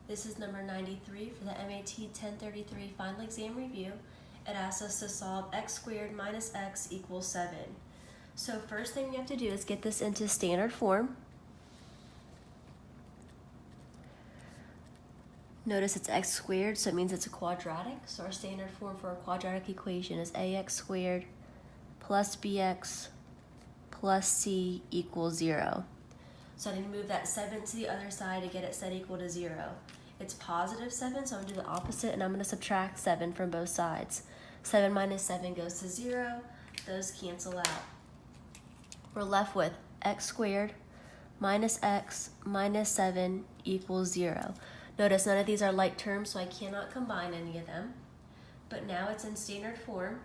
This is number 93 for the MAT 1033 Final Exam Review. It asks us to solve x squared minus x equals 7. So first thing we have to do is get this into standard form. Notice it's x squared, so it means it's a quadratic. So our standard form for a quadratic equation is ax squared plus bx plus c equals 0. So I need to move that 7 to the other side to get it set equal to 0. It's positive 7, so I'm going to do the opposite, and I'm going to subtract 7 from both sides. 7 minus 7 goes to 0. Those cancel out. We're left with x squared minus x minus 7 equals 0. Notice none of these are like terms, so I cannot combine any of them. But now it's in standard form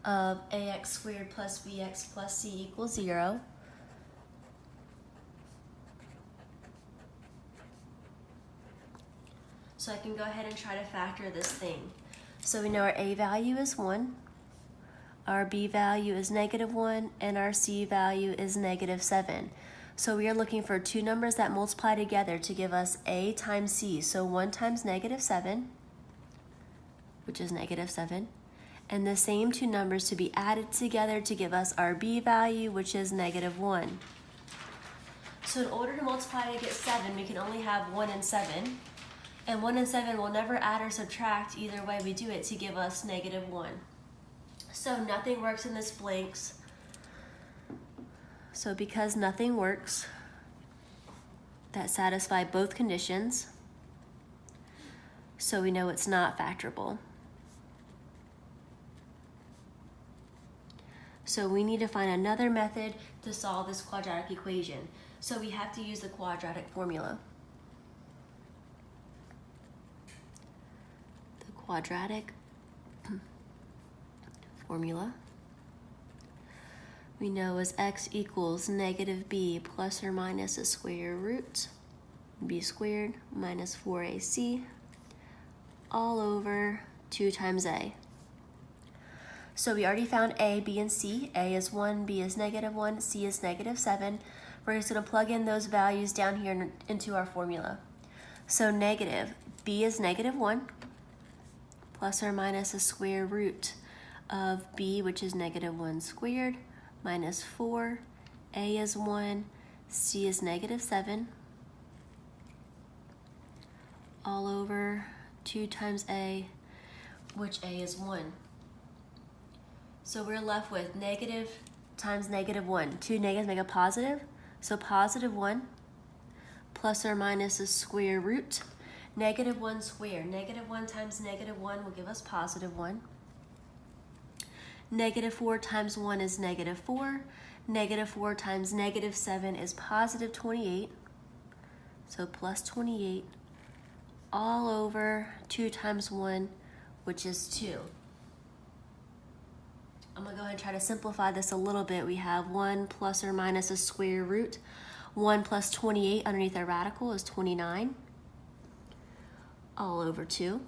of ax squared plus bx plus c equals 0. So I can go ahead and try to factor this thing. So we know our a value is 1, our b value is -1, and our c value is -7. So we are looking for two numbers that multiply together to give us a times c. So 1 times -7, which is -7, and the same two numbers to be added together to give us our b value, which is -1. So in order to multiply to get 7, we can only have 1 and 7. And 1 and 7 will never add or subtract either way we do it to give us -1. So nothing works in this blanks. So because nothing works that satisfy both conditions, so we know it's not factorable. So we need to find another method to solve this quadratic equation. So we have to use the quadratic formula. Quadratic formula we know is x equals -b plus or minus a square root b squared minus 4ac all over 2 times a. So we already found a, b, and c. A is 1, b is -1, c is -7. We're just going to plug in those values down here into our formula. So b is -1 plus or minus a square root of b, which is -1 squared, minus 4, a is 1, c is -7, all over 2 times a, which a is 1. So we're left with negative times -1. Two negatives make a positive, so +1 plus or minus a square root. -1 squared. -1 times -1 will give us +1. -4 times 1 is -4. -4 times -7 is +28. So plus 28 all over 2 times 1, which is 2. I'm going to go ahead and try to simplify this a little bit. We have 1 plus or minus a square root. 1 plus 28 underneath our radical is 29. All over 2.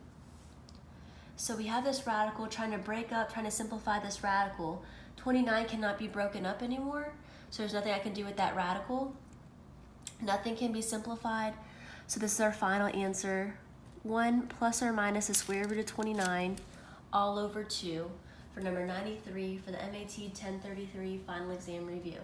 So we have this radical trying to simplify this radical. 29 cannot be broken up anymore, so there's nothing I can do with that radical. Nothing can be simplified, so this is our final answer. 1 plus or minus the square root of 29 all over 2 for number 93 for the MAT 1033 Final Exam Review.